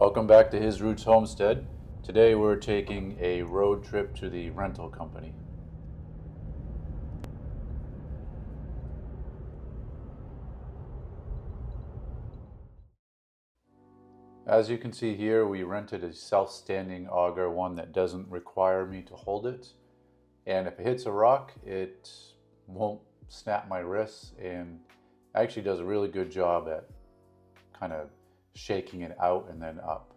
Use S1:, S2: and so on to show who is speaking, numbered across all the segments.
S1: Welcome back to His Roots Homestead. Today we're taking a road trip to the rental company. As you can see here, we rented a self-standing auger, one that doesn't require me to hold it. And if it hits a rock, it won't snap my wrists, and actually does a really good job at kind of shaking it out and then up.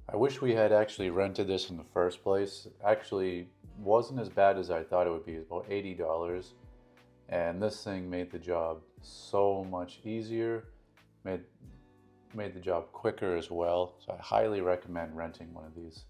S1: I wish we had actually rented this in the first place. Actually, wasn't as bad as I thought it would be. It's about $80, and this thing made the job so much easier, made the job quicker as well. So I highly recommend renting one of these.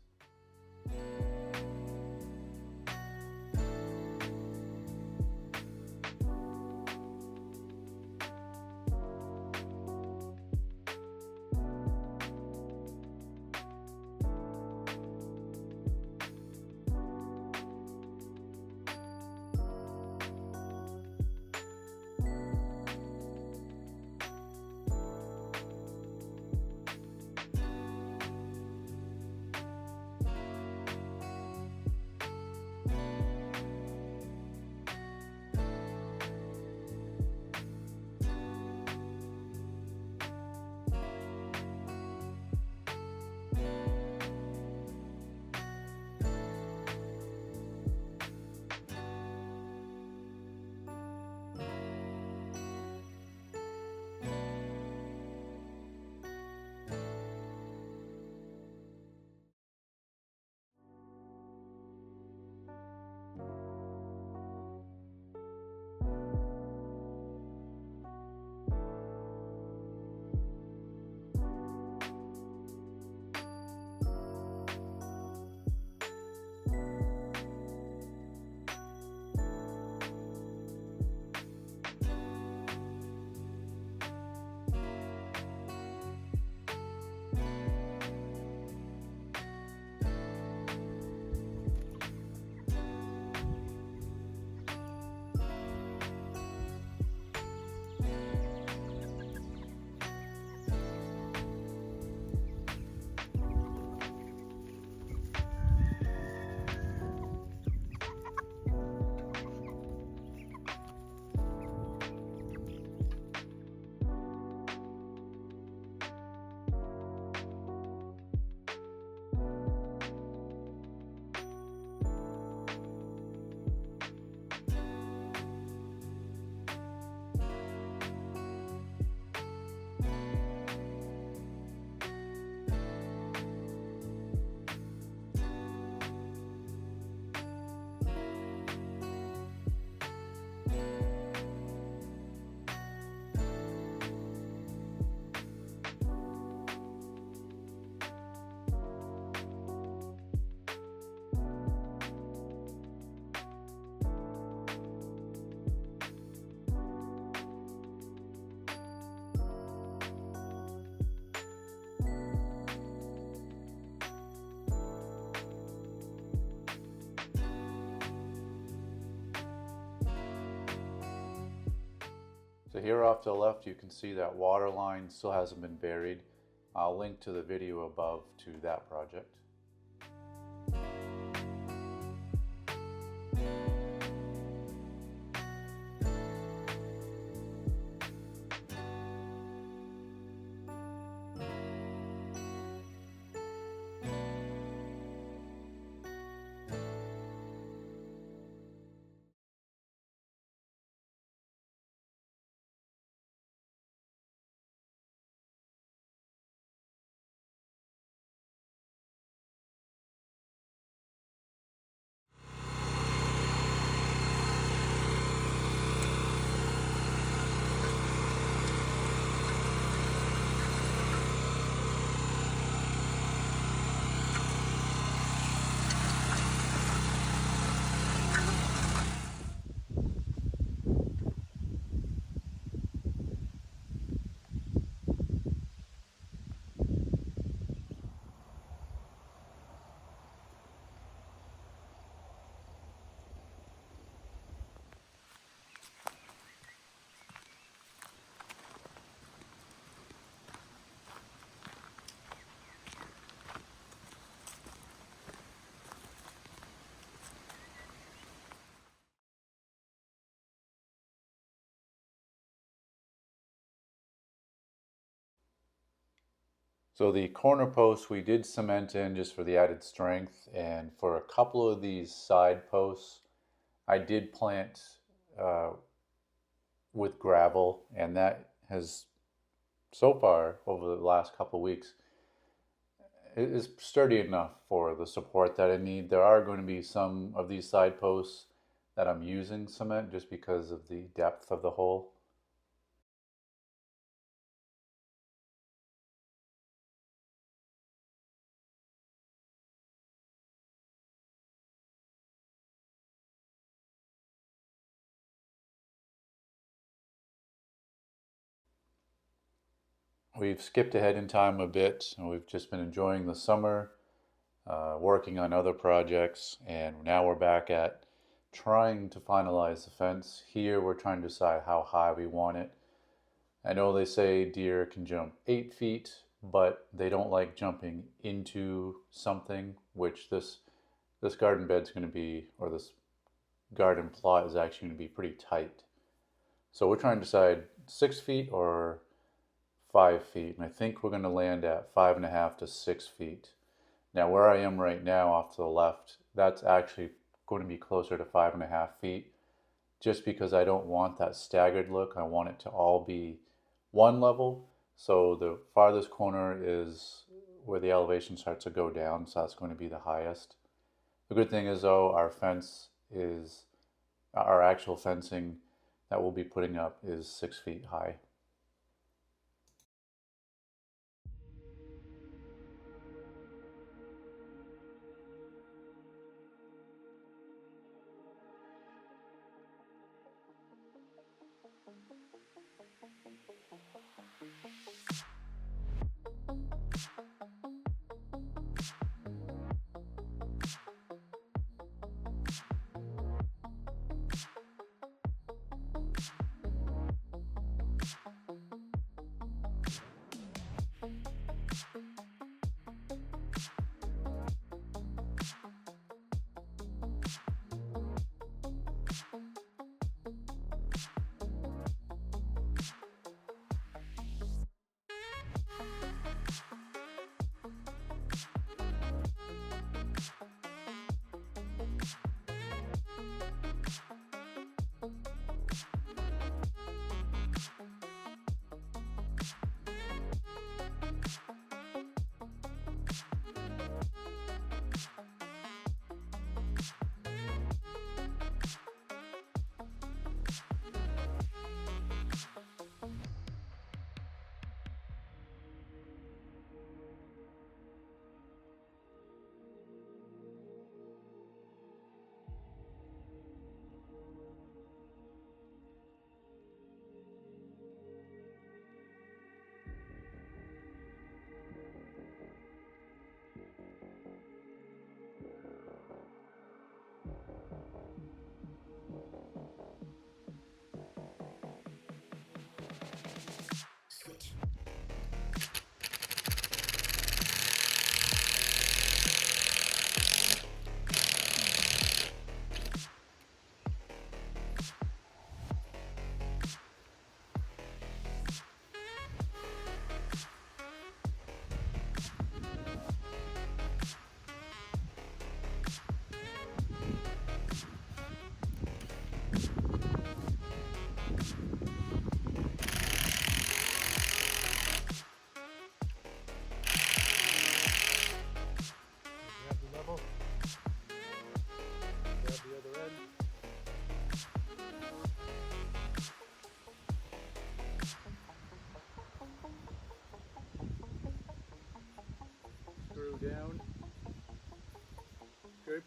S1: So here off to the left, you can see that water line still hasn't been buried. I'll link to the video above to that project. So the corner posts we did cement in just for the added strength, and for a couple of these side posts, I did plant uh, with gravel, and that has so far over the last couple of weeks is sturdy enough for the support that I need. There are going to be some of these side posts that I'm using cement just because of the depth of the hole. We've skipped ahead in time a bit, and we've just been enjoying the summer, working on other projects, and now we're back at trying to finalize the fence. Here we're trying to decide how high we want it. I know they say deer can jump 8 feet, but they don't like jumping into something, which this garden bed's going to be, or this garden plot is actually going to be pretty tight. So we're trying to decide 6 feet or 5 feet, and I think we're going to land at 5.5 to 6 feet. Now, where I am right now off to the left, that's actually going to be closer to 5.5 feet, just because I don't want that staggered look. I want it to all be one level. So the farthest corner is where the elevation starts to go down, so that's going to be the highest. The good thing is, though, our actual fencing that we'll be putting up is 6 feet high. Down. Good.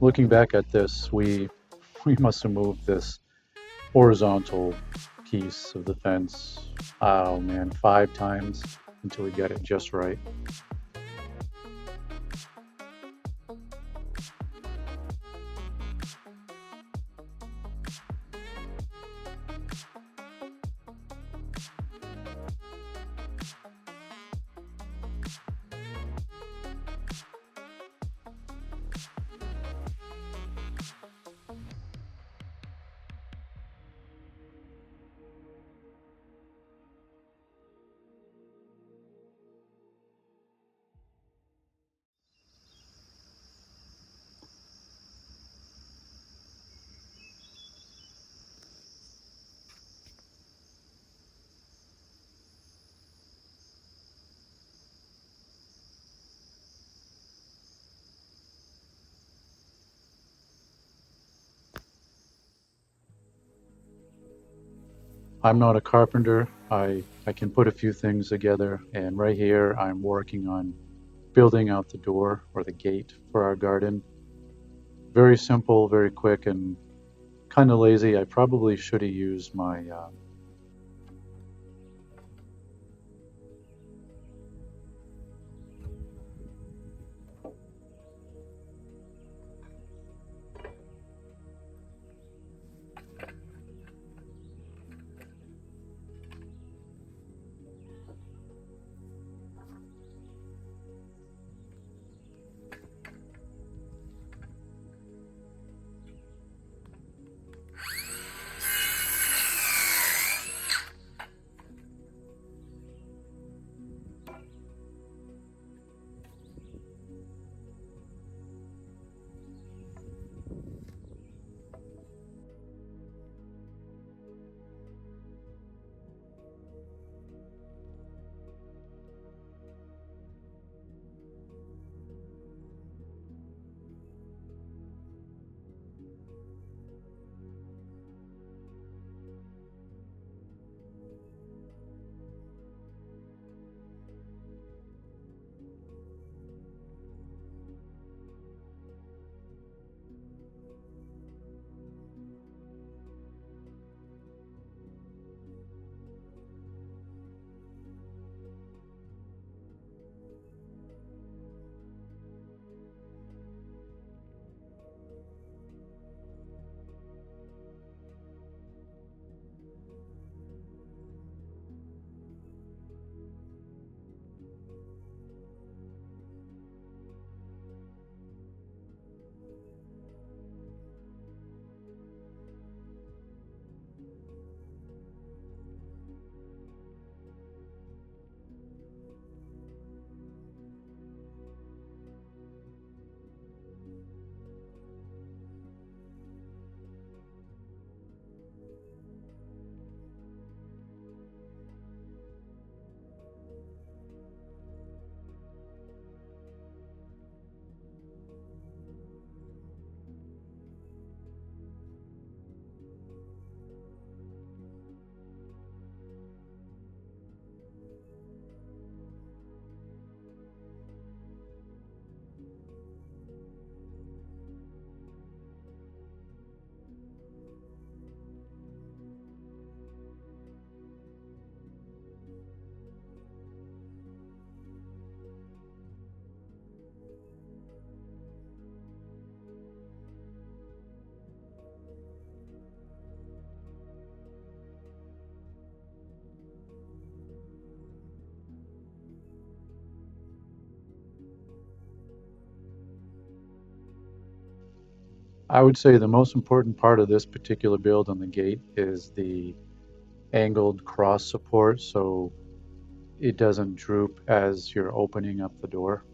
S1: Looking back at this, we must have moved this horizontal piece of the fence, oh man, 5 times until we got it just right. I'm not a carpenter. I can put a few things together, and right here I'm working on building out the door or the gate for our garden. Very simple, very quick, and kind of lazy. I probably should have used my I would say the most important part of this particular build on the gate is the angled cross support so it doesn't droop as you're opening up the door.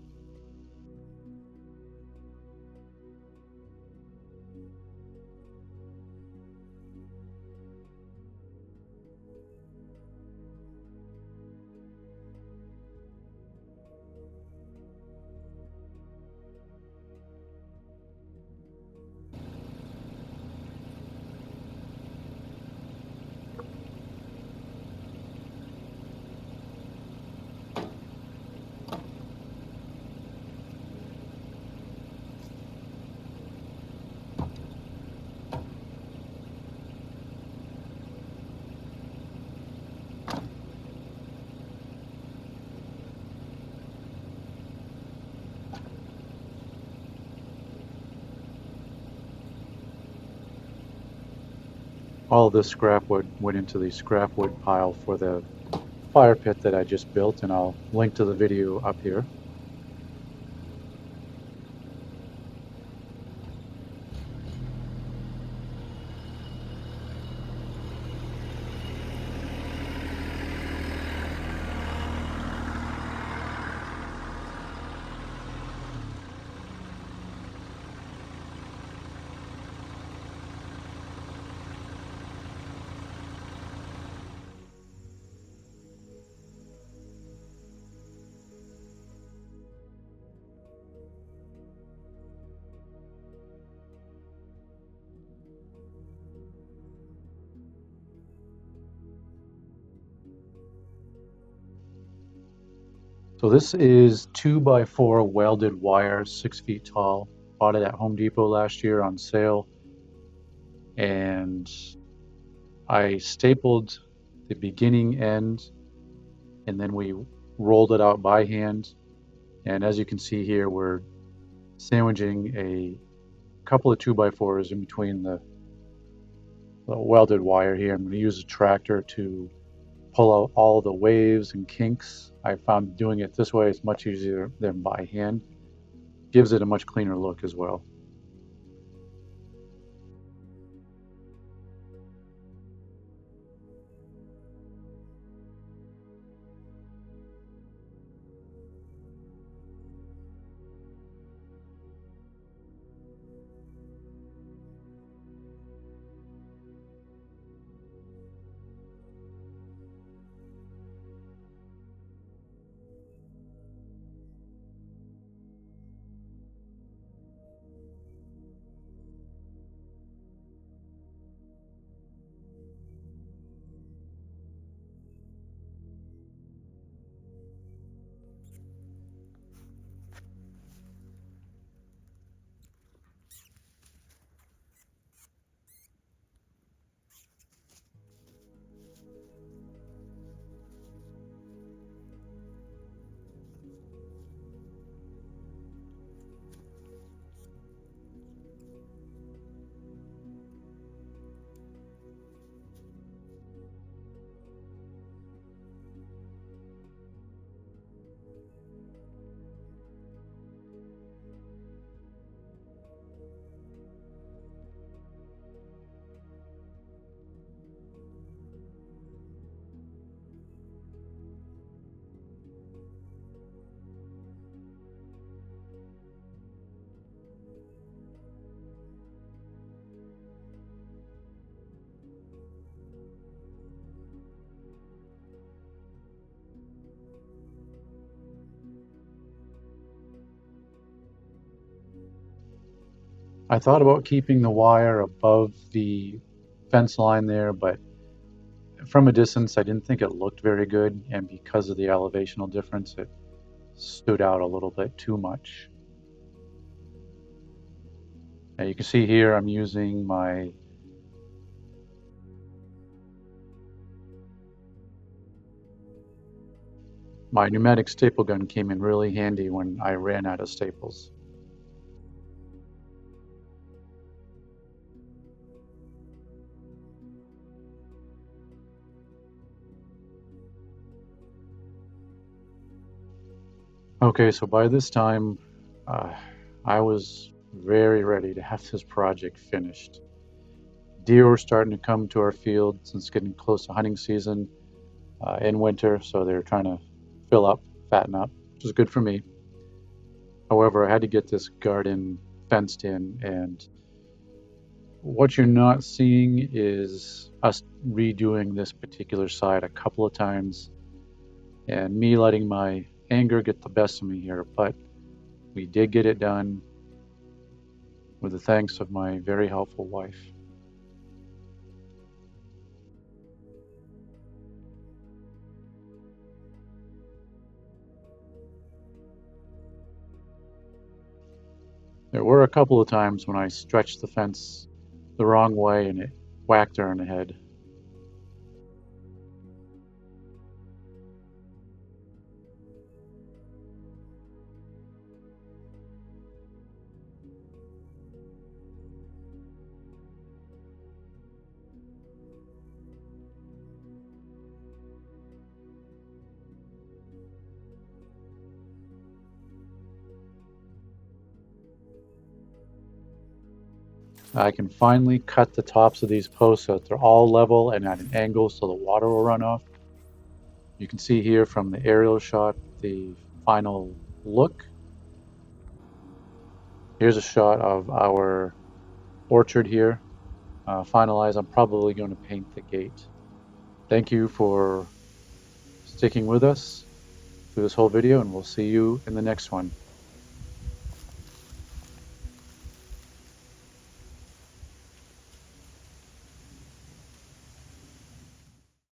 S1: All this scrap wood went into the scrap wood pile for the fire pit that I just built, and I'll link to the video up here. So this is 2x4 welded wire, 6 feet tall. Bought it at Home Depot last year on sale, and I stapled the beginning end, and then we rolled it out by hand. And as you can see here, we're sandwiching a couple of 2x4s in between the welded wire here. I'm going to use a tractor to pull out all the waves and kinks. I found doing it this way is much easier than by hand. Gives it a much cleaner look as well. I thought about keeping the wire above the fence line there, but from a distance I didn't think it looked very good, and because of the elevational difference it stood out a little bit too much. Now you can see here I'm using my pneumatic staple gun. Came in really handy when I ran out of staples. Okay, so by this time, uh, I was very ready to have this project finished. Deer were starting to come to our field since it's getting close to hunting season in winter, so they're trying to fill up, fatten up, which is good for me. However, I had to get this garden fenced in, and what you're not seeing is us redoing this particular side a couple of times and me letting my anger get the best of me here, but we did get it done with the thanks of my very helpful wife. There were a couple of times when I stretched the fence the wrong way and it whacked her in the head. I can finally cut the tops of these posts so that they're all level and at an angle so the water will run off. You can see here from the aerial shot the final look. Here's a shot of our orchard here. Finalize, I'm probably going to paint the gate. Thank you for sticking with us through this whole video, and we'll see you in the next one.